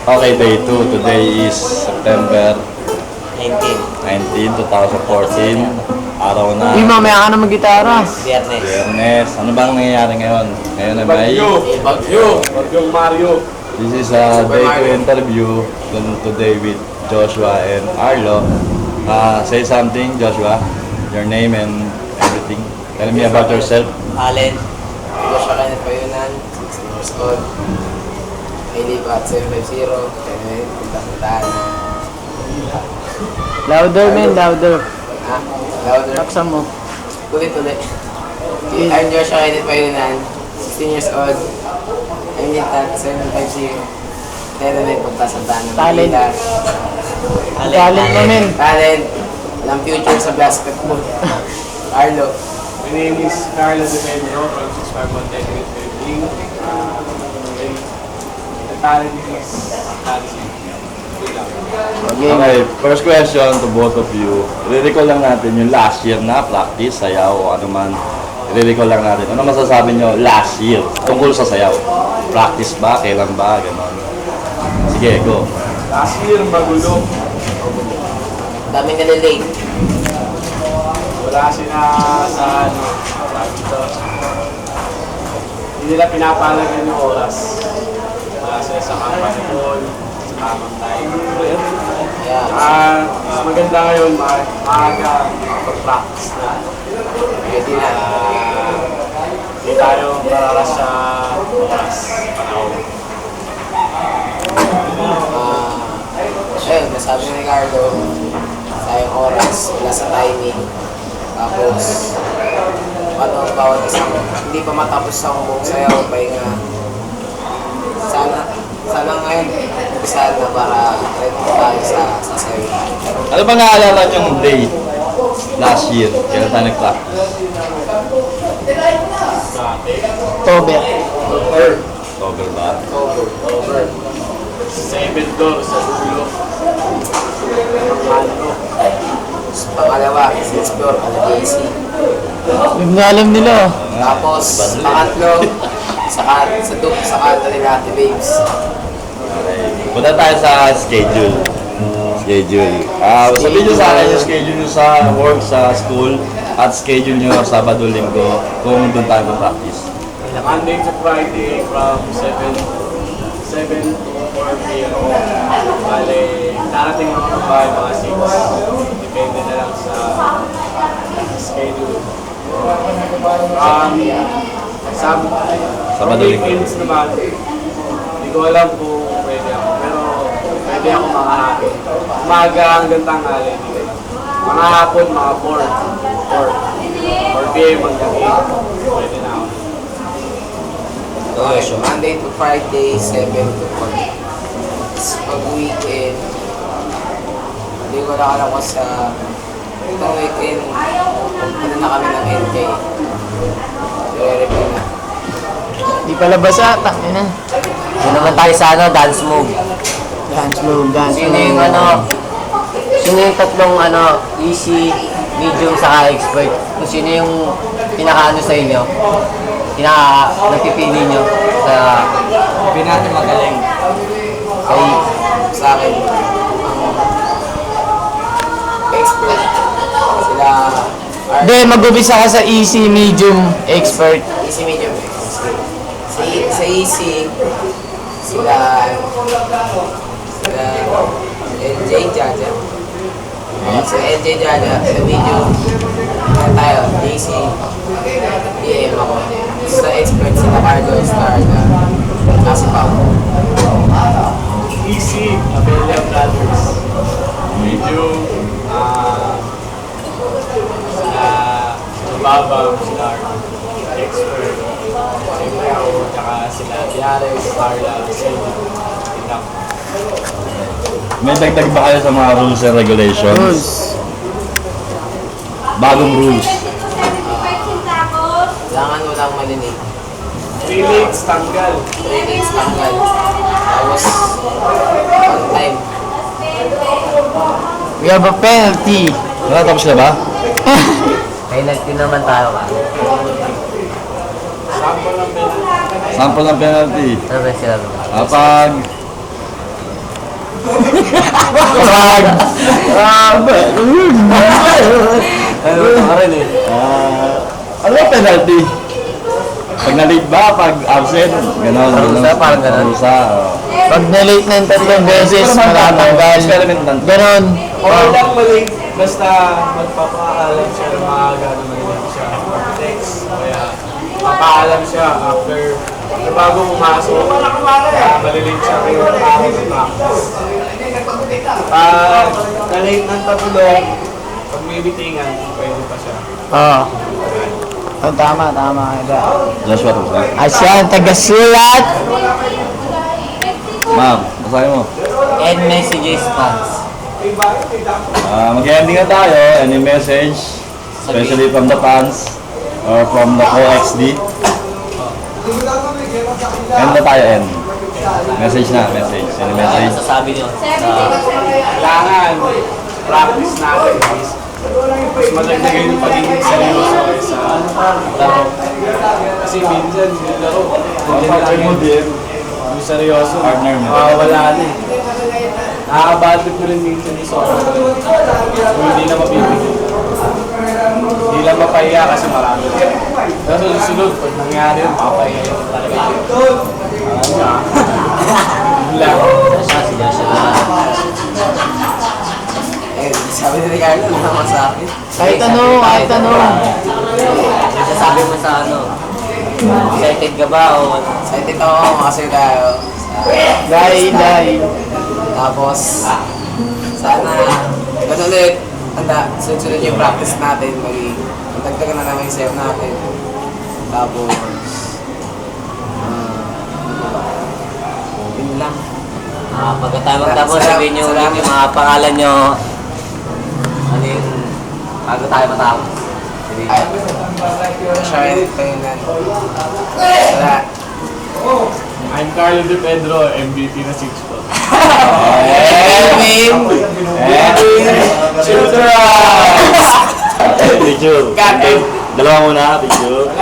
Okay, day 2. Today is September 19, 2014. Araw na. Uy, mamaya ka na mag-gitara. Biyernes. Biyernes. Ano bang nangyayari ngayon? Ngayon ay may... Bagyong Mario. This is a day 2 interview today with Joshua and Arlo. Say something, Joshua. Your name and everything. Tell me about yourself. Allen. Joshua Kenneth Payunan. 16 years old. I live at 750. Kaya punta-puntaan. Louder, man, louder. Ha? Louder. Taksa mo. Ulit. I'm Joshua Kenneth Payunan. 16 years old. I live at 750. Kaya may punta-puntaan ng Talent. Manila. Talent mo, men. Talent. Walang future sa basketball. Arlo. My name is Carlos De Pedro from 651 Technical Building. The talent is dancing. Okay, first question to both of you. I-recall lang natin yung last year na practice, sayaw o ano man. I-recall lang natin. Ano masasabi nyo last year tungkol sa sayaw? Practice ba? Kailan ba? Ganon. Sige, go. Last year, magulo. Daming nalilate. Wala sila sa ano, sabi ito. Hindi nila pinapalagan yung oras. Wala sila sa kapatid, sa tamang time. Yeah. Mas maganda ngayon, maaga mag-practice na. Pwede na. Hindi tayo mararas sa oras, panahon. Ayun, nasabi ni Ricardo, sayang oras, wala sa timing. Tapos, paano ang bawat isang, hindi pa matapos ang buong sayaw, pahinga. Sana ngayon, umpisahan na para ready tayo sa sayaw. Ano ba naalala yung day last year? Kailan tayo nag-practice? Tober. October ba? Over. 7 door sa dulo. Ano? Pangalawa, since floor, JC. Yung alam nila. Tapos, pangatlo, sa kanto nila, Ate Babes. Okay. Punta tayo sa schedule. Sabihin nyo sa akin yung schedule nyo sa work, sa school, at schedule nyo Sabado, Linggo, kung doon tayo mag-practice. Monday to Friday from 7 to 4 p.m. Bale, darating ako ng bahay mga 6. Depende na lang sa schedule. Sabado, Linggo. Weekends naman, hindi ko alam kung pwede ako. Pero pwede ako makahapon. Umaga hanggang tanghali. Hindi ko alam. Mga hapon, mga 4 p.m. hanggang 8. Pwede na ako. So, Monday to Friday, 7 to 4. Pag weekend, hindi ko na alam ko sa itong weekend, ano na kami ng NK. I-review na. Di pala basa, tangin na. Doon naman tayo sa dance move. Dance move. Sino yung tatlong easy, medium, saka expert? Kung sino yung pinaka sa inyo? Napipili nyo sa pinaka magaling? Sa akin, expert. Sila Hindi, mag-ubisa ka sa easy, medium, expert. easy, medium, sa easy, sila LJ Jaja. Sa LJ Jaja, sa medium, tayo, AC, PM ako. Sa expert, sila Carlo Star na kasi pa ako. Easy, Abelia Brothers. Medium, sila Babang, Star, Expert, siyempre ako, tsaka sila Tiare, Starla, Sino, Inak. May dagdag ba kayo sa mga rules and regulations? Rules. Bagong rules. Kailangan walang malinig. 3 legs, tanggal. 3 days tanggal. Tapos, on time. We have a penalty. Tapos na ba? Penalty naman tayo. Sample lang din. Sample ng penalty. Ano ba sila? Kapag Wag! Ano ka rin eh. Ano yung penalty? Pag na-late ba? Pag absent? Ganon. Parusa, parang ganon. Parusa, oo. Pag na-late ng 3 beses, matatanggal. Experiment lang. Ganon. Okay lang mali, basta magpapaalam siya ng maaga na malilit siya. Text, kaya papaalam siya after bago pumasok, malilit siya kayo ako ng practice. Pag na-late ng tatlo, pag may meetingan, pwede pa siya. Oo. Oh, tama. Ida. Joshua Rosa. Asyan, taga-sulat. Ma'am, basahin mo. End messages fans. Mag-ending na tayo. Any message? Especially from the fans or from the co-XD. End na tayo, end. Message na, message. Any message? Sasabi niyo. Kailangan practice natin is mas madagdagan yung pagiging seryoso sa laro. Kasi minsan yung laro, yung seryoso, Partner mo. wala din. Nakakabatid ko rin minsan yung sobrang kung hindi na mapipigil. Hindi lang mapahiya kasi marami. Pero susunod, pag nangyari yun, mapahiya yun talaga yun. Lang. Eh, sabi ni Ricardo, ano naman sa akin? Kahit ano. Sasabi mo sa ano? Excited ka ba o ano? Excited ako kasi tayo. Dahil. Tapos, sana, ganun ulit, sunod yung practice natin, magdagdagan na naman yung sayo natin. Tapos, yun lang. Pagkatapos tapos sabihin nyo ulit yung mga pangalan nyo. Ano yung bago tayo matapos? Ay, Sharon, Paynan. Wala. I'm Carlo De Pedro, MVP na 6 po. Picture. Dalawa muna, picture.